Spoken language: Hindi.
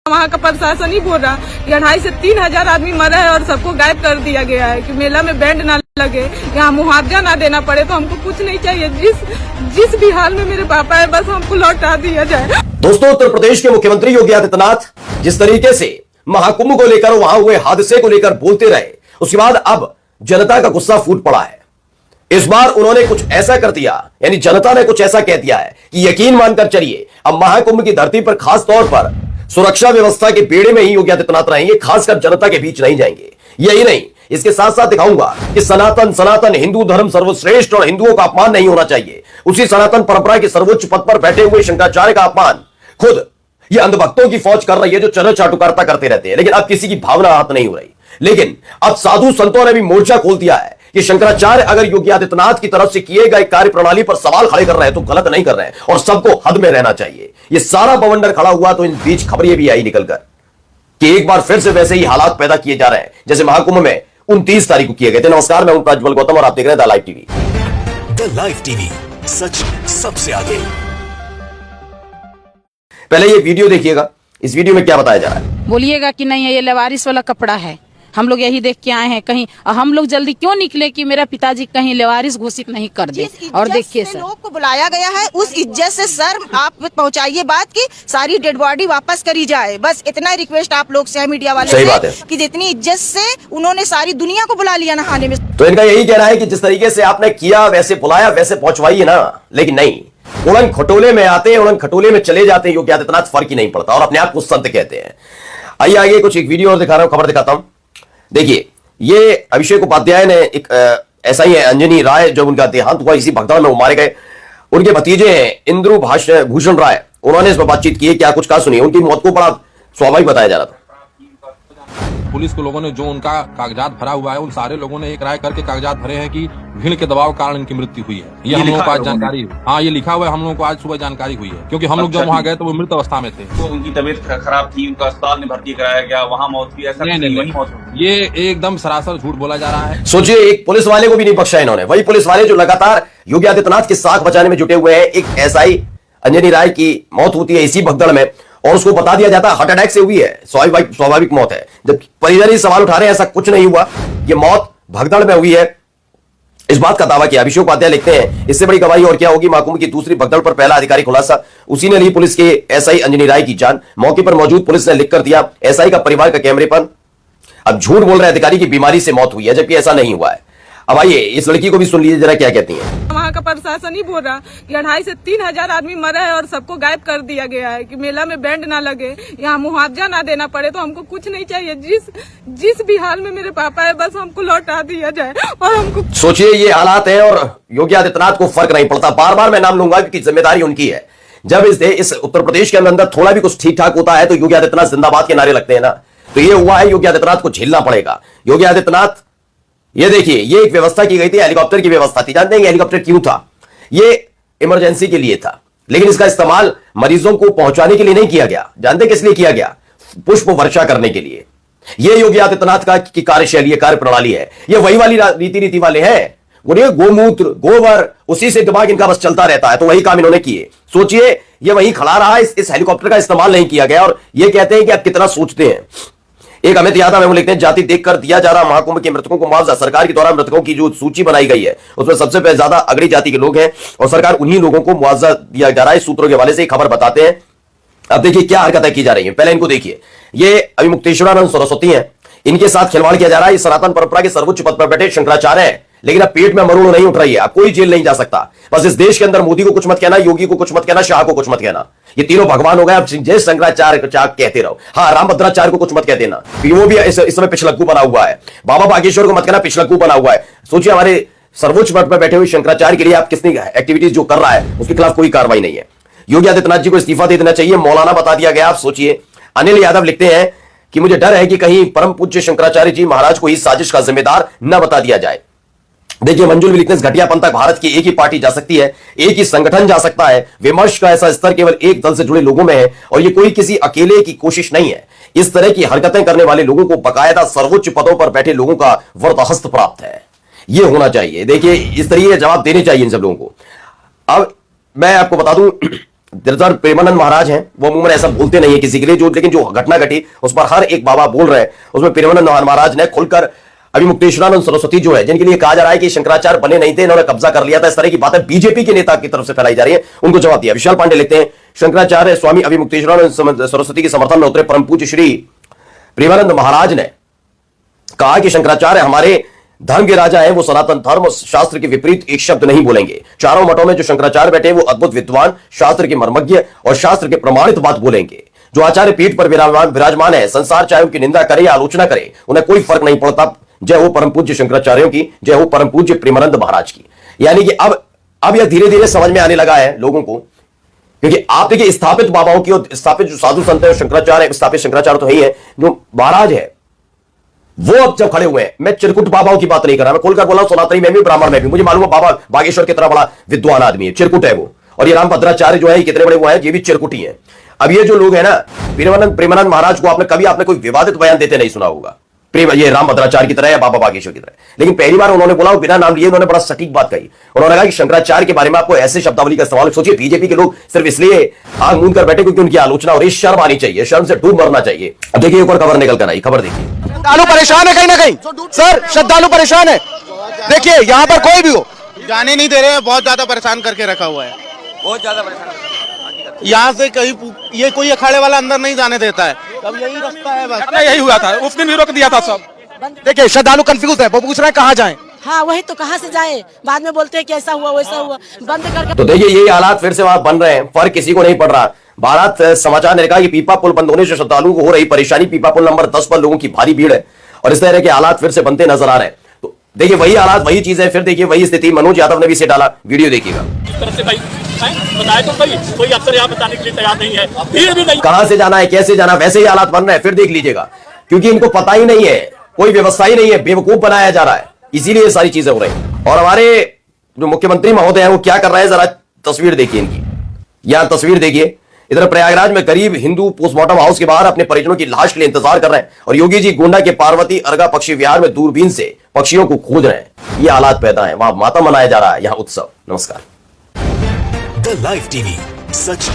वहाँ का प्रशासन ही बोल रहा कि 2,500 से 3,000 आदमी मरा है और सबको गायब कर दिया गया है कि मेला में बैंड ना लगे, यहाँ मुआवजा ना देना पड़े। तो हमको कुछ नहीं चाहिए, जिस भी हाल में मेरे पापा है बस हमको लौटा दिया जाए। दोस्तों, उत्तर प्रदेश के मुख्यमंत्री योगी आदित्यनाथ जिस तरीके से महाकुंभ को लेकर, वहां हुए हादसे को लेकर बोलते रहे, उसके बाद अब जनता का गुस्सा फूट पड़ा है। इस बार उन्होंने कुछ ऐसा कर दिया, यानी जनता ने कुछ ऐसा कह दिया है कि यकीन मानकर चलिए, अब महाकुंभ की धरती पर खास तौर पर सुरक्षा व्यवस्था के बेड़े में ही योगी आदित्यनाथ रहेंगे, खासकर जनता के बीच नहीं जाएंगे। यही नहीं, इसके साथ साथ दिखाऊंगा कि सनातन हिंदू धर्म सर्वश्रेष्ठ और हिंदुओं का अपमान नहीं होना चाहिए। उसी सनातन परंपरा के सर्वोच्च पद पर बैठे हुए शंकराचार्य का अपमान खुद ये अंधभक्तों की फौज कर रही है, जो चरण चाटुकारिता करते रहते हैं, लेकिन अब किसी की भावना आहत नहीं हो रही। लेकिन अब साधु संतों ने भी मोर्चा खोल दिया है कि शंकराचार्य अगर योगी आदित्यनाथ की तरफ से किए गए कार्य प्रणाली पर सवाल खड़े कर रहे हैं तो गलत नहीं कर रहे हैं और सबको हद में रहना चाहिए। ये सारा बवंडर खड़ा हुआ तो इन बीच खबर ये भी आई निकलकर कि एक बार फिर से वैसे ही हालात पैदा किए जा रहे हैं जैसे महाकुंभ में 29 तारीख को किए गए थे। नमस्कार, मैं हूं प्रज्वल गौतम और आप देख रहे हैं the live TV. The live TV, सच सबसे आगे। पहले ये वीडियो देखिएगा, इस वीडियो में क्या बताया जा रहा है। बोलिएगा कि नहीं ये लेवारिस वाला कपड़ा है, हम लोग यही देख के आए हैं। कहीं हम लोग जल्दी क्यों निकले कि मेरा पिताजी कहीं लेवारिस घोषित नहीं कर दे। और देखिए सर, लोग को बुलाया गया है, उस इज्जत से सर आप पहुंचाइए बात की सारी डेड बॉडी वापस करी जाए। बस इतना रिक्वेस्ट आप लोग से, मीडिया वाले सही बात है कि जितनी इज्जत से उन्होंने सारी दुनिया को बुला लिया नहाने में। तो इनका यही कहना है कि जिस तरीके से आपने किया वैसे बुलाया वैसे पहुंचवाइए ना, लेकिन नहीं, उड़न खटोले में आते हैं, उड़न खटोले में चले जाते हैं योगी आदित्यनाथ, फर्क ही नहीं पड़ता और अपने आप को संत कहते हैं। आइए आगे कुछ एक वीडियो और दिखा रहा हूं, खबर दिखाता हूं। देखिए, ये अभिषेक उपाध्याय ने एक ऐसा ही है, अंजनी राय जब उनका देहांत हुआ इसी भगदड़ में वो मारे गए, उनके भतीजे हैं इंद्रू भूषण राय, उन्होंने इस पर बातचीत की है। क्या कुछ कहा सुनिए। उनकी मौत को बड़ा स्वाभाविक बताया जा रहा था। पुलिस के लोगों ने जो उनका कागजात भरा हुआ है, उन सारे लोगों ने एक राय करके कागजात भरे हैं कि भीड़ के दबाव के कारण इनकी मृत्यु हुई है। ये हम लोगों को आज जानकारी, हाँ ये लिखा हुआ है, हम लोगों को आज सुबह जानकारी हुई है, क्योंकि हम लोग जब वहाँ गए तो वो मृत अवस्था में थे। तो उनकी तबीयत खराब थी, उनका अस्पताल में भर्ती कराया गया, वहाँ मौत हुई, ऐसा नहीं, मौत हुई। ये एकदम सरासर झूठ बोला जा रहा है। सोचिए, एक पुलिस वाले को भी नहीं बख्शा इन्होंने, वही पुलिस वाले जो लगातार योगी आदित्यनाथ की साख बचाने में जुटे हुए हैं। एक एसआई अंजनी राय की मौत होती है इसी भगदड़ में और उसको बता दिया जाता है हार्ट अटैक से हुई है, स्वाभाविक मौत है। जब परिजन ही सवाल उठा रहे हैं ऐसा कुछ नहीं हुआ, ये मौत भगदड़ में हुई है, इस बात का दावा किया। अभिषेक उपाध्याय लिखते हैं, इससे बड़ी गवाही और क्या होगी। महाकुंभ की दूसरी भगदड़ पर पहला अधिकारी खुलासा, उसी ने ली पुलिस के एसआई अंजनी राय की जान। मौके पर मौजूद पुलिस ने लिखकर दिया एसआई का परिवार का कैमरे पर। अब झूठ बोल रहे अधिकारी की बीमारी से मौत हुई है, जबकि ऐसा नहीं हुआ है। अब आइए इस लड़की को भी सुन लीजिए जरा क्या कहती है। वहाँ का प्रशासन ही बोल रहा कि 2,500 से 3,000 आदमी मरा है और सबको गायब कर दिया गया है कि मेला में बैंड ना लगे, यहाँ मुआवजा ना देना पड़े। तो हमको कुछ नहीं चाहिए, जिस भी हाल में मेरे पापा है बस हमको लौटा दिया जाए। और हमको सोचिए, ये हालात है और योगी आदित्यनाथ को फर्क नहीं पड़ता। बार बार मैं नाम लूंगा क्योंकि जिम्मेदारी उनकी है। जब इस उत्तर प्रदेश के अंदर थोड़ा भी कुछ ठीक ठाक होता है तो योगी आदित्यनाथ जिंदाबाद के नारे लगते हैं ना, तो ये हुआ है, योगी आदित्यनाथ को झेलना पड़ेगा। योगी आदित्यनाथ, ये देखिए, ये एक व्यवस्था की गई थी, हेलीकॉप्टर की व्यवस्था थी। जानते हैं हेलीकॉप्टर क्यों था? ये इमरजेंसी के लिए था, लेकिन इसका इस्तेमाल मरीजों को पहुंचाने के लिए नहीं किया गया। जानते किस लिए किया गया? पुष्प वर्षा करने के लिए। ये योगी आदित्यनाथ का की कार्यशैली, कार्य प्रणाली है। ये वही वाली रीति वाले हैं, उन्हें गोमूत्र गोबर उसी से दिमाग इनका बस चलता रहता है, तो वही काम इन्होंने किए। सोचिए, ये वहीं खड़ा रहा, इस हेलीकॉप्टर का इस्तेमाल नहीं किया गया और ये कहते हैं कि आप कितना सोचते हैं। एक अमित यादव में लिखते हैं, जाति देखकर दिया जा रहा महाकुंभ के मृतकों को मुआवजा। सरकार के द्वारा मृतकों की जो सूची बनाई गई है उसमें सबसे ज्यादा अगड़ी जाति के लोग हैं और सरकार उन्हीं लोगों को मुआवजा दिया जा रहा है। सूत्रों के हवाले से खबर बताते हैं। अब देखिए क्या हरकतें की जा रही है। पहले इनको देखिए, ये अभी मुक्तेश्वरानंद सरस्वती हैं, इनके साथ खिलवाड़ किया जा रहा है। ये सनातन परंपरा के सर्वोच्च पद पर बैठे शंकराचार्य है, लेकिन अब पेट में मरुड़ नहीं उठ रही है। अब कोई जेल नहीं जा सकता। बस इस देश के अंदर मोदी को कुछ मत कहना, योगी को कुछ मत कहना, शाह को कुछ मत कहना। ये तीनों भगवान हो गए। अब जय शंकराचार्य कहते रहो, हाँ रामभद्राचार्य को कुछ मत कह देना, वो भी इस समय पिछलक्कू बना हुआ है। बाबा बागेश्वर को मत कहना, पिछलक्कू बना हुआ है। सोचिए, हमारे सर्वोच्च पद पर बैठे हुए शंकराचार्य के लिए आप कितनी एक्टिविटीज जो कर रहा है उसके खिलाफ कोई कार्रवाई नहीं है। योगी आदित्यनाथ जी को इस्तीफा दे देना चाहिए, मौलाना बता दिया गया। आप सोचिए, अनिल यादव लिखते हैं कि मुझे डर है कि कहीं परम पूज्य शंकराचार्य जी महाराज को इस साजिश का जिम्मेदार न बता दिया जाए। देखिए, मंजुल भी लिखते हैं, घटियापन तक भारत की एक ही पार्टी जा सकती है, एक ही संगठन जा सकता है। विमर्श का ऐसा स्तर केवल एक दल से जुड़े लोगों में है और ये कोई किसी अकेले की कोशिश नहीं है। इस तरह की हरकतें करने वाले लोगों को बकायदा सर्वोच्च पदों पर बैठे लोगों का वरदहस्त प्राप्त है। ये होना चाहिए। देखिए, इस तरीके जवाब देने चाहिए इन सब लोगों को। अब मैं आपको बता दूं, दरअसल प्रेमानंद महाराज हैं, वो अमूमन ऐसा बोलते नहीं है किसी के लिए, लेकिन जो घटना घटी उस पर हर एक बाबा बोल रहे हैं। उसमें प्रेमानंद महाराज ने खुलकर अभिमुक्तेश्वरानंद सरस्वती जो है, जिनके लिए कहा जा रहा है कि शंकराचार्य बने नहीं थे, इन्होंने कब्जा कर लिया था, इस तरह की बातें बीजेपी के नेता की तरफ से फैलाई जा रही है, उनको जवाब दिया। विशाल पांडे लिखते हैं, शंकराचार्य स्वामी अभिमुक्तेश्वरानंद सरस्वती के समर्थन में उतरे परम पूज्य श्री प्रेमानंद महाराज ने कहा कि शंकराचार्य हमारे धर्म के राजा है, वो सनातन धर्म और शास्त्र के विपरीत एक शब्द नहीं बोलेंगे। चारों मठों में जो शंकराचार्य बैठे वो अद्भुत विद्वान, शास्त्र के मर्मज्ञ और शास्त्र के प्रमाणित बात बोलेंगे। जो आचार्य पीठ पर विराजमान है, संसार चाहे उनकी निंदा करे या आलोचना करे, उन्हें कोई फर्क नहीं पड़ता। जय हो परम पूज्य शंकराचार्यों की, जय हो परम पूज्य प्रेमानंद महाराज की। यानी कि अब यह धीरे धीरे समझ में आने लगा है लोगों को, क्योंकि आप देखिए स्थापित बाबाओं की और स्थापित जो साधु संत है शंकराचार्य, स्थापित शंकराचार्य तो ही है, जो महाराज है वो अब जब खड़े हुए हैं, मैं चिरकुट बाबाओं की बात नहीं कर रहा, मैं खोलकर बोला सनातनी में भी, ब्राह्मण में भी, मुझे मालूम है बाबा बागेश्वर की तरह बड़ा विद्वान आदमी है, चिरकुट है वो। और ये रामभद्राचार्य जो है कितने बड़े वो है, ये भी चिरकुटी है। अब ये जो लोग है ना, प्रेमानंद महाराज को आपने कभी कोई विवादित बयान देते नहीं सुना होगा, ये रामभद्राचार्य की तरह या बाबा बागेश्वर की तरह। लेकिन पहली बार उन्होंने बोला, बिना नाम लिए उन्होंने बड़ा सटीक बात कही। उन्होंने कहा कि शंकराचार्य के बारे में आपको ऐसे शब्दावली का इस्तेमाल, सोचिए बीजेपी के लोग सिर्फ इसलिए आंख मूंद कर बैठे क्योंकि उनकी आलोचना हो रही, शर्म आनी चाहिए, शर्म से डूब मरना चाहिए। अब देखिए ऊपर खबर निकल कर आई, खबर देखिए। श्रद्धालु परेशान है कहीं ना कहीं, सर श्रद्धालु परेशान है। देखिए यहाँ पर कोई भी हो जाने नहीं दे रहे हैं, बहुत ज्यादा परेशान करके रखा हुआ है, बहुत ज्यादा परेशान। यहाँ से कहीं ये कोई अखाड़े वाला अंदर नहीं जाने देता है, अब यही रास्ता है बस। यही हुआ था, उस दिन भी रोक दिया था सब। देखिए श्रद्धालु कंफ्यूज है, वो पूछ रहे हैं कहाँ जाएं। हाँ वही तो, कहाँ से जाए, बाद में बोलते हैं कि ऐसा हुआ वैसा हुआ, बंद करके। तो देखिए यही हालात फिर से वहां बन रहे हैं, फर्क किसी को नहीं पड़ रहा। भारत समाचार ने कहा कि पीपा पुल बंद होने से श्रद्धालुओं को हो रही परेशानी, पीपा पुल नंबर 10 पर लोगों की भारी भीड़ है और इस तरह के हालात फिर से बनते नजर आ रहे हैं। तो देखिए वही हालात वही चीज है, फिर देखिए वही स्थिति। मनोज यादव ने भी इसे डाला, वीडियो देखिएगा। कोई अफसर यहाँ बताने के लिए तैयार नहीं है, भीड़ भी नहीं, कहां से जाना है, कैसे जाना, वैसे ही हालात बन रहे हैं, फिर देख लीजिएगा। क्योंकि इनको पता ही नहीं है, कोई व्यवस्था ही नहीं है, बेवकूफ बनाया जा रहा है, इसीलिए ये सारी चीजें हो रही हैं। और हमारे जो मुख्यमंत्री महोदय हैं वो क्या कर रहे हैं, जरा तस्वीर देखिए इनकी। यहां तस्वीर देखिए, इधर प्रयागराज में करीब हिंदू पोस्टमार्टम हाउस के बाहर अपने परिजनों की लाश के लिए इंतजार कर रहे हैं और योगी जी गोंडा के पार्वती अर्गा पक्षी विहार में दूरबीन से पक्षियों को खोज रहे हैं। ये हालात पैदा है, वहां मातम मनाया जा रहा है, यहां उत्सव। नमस्कार। The live TV, such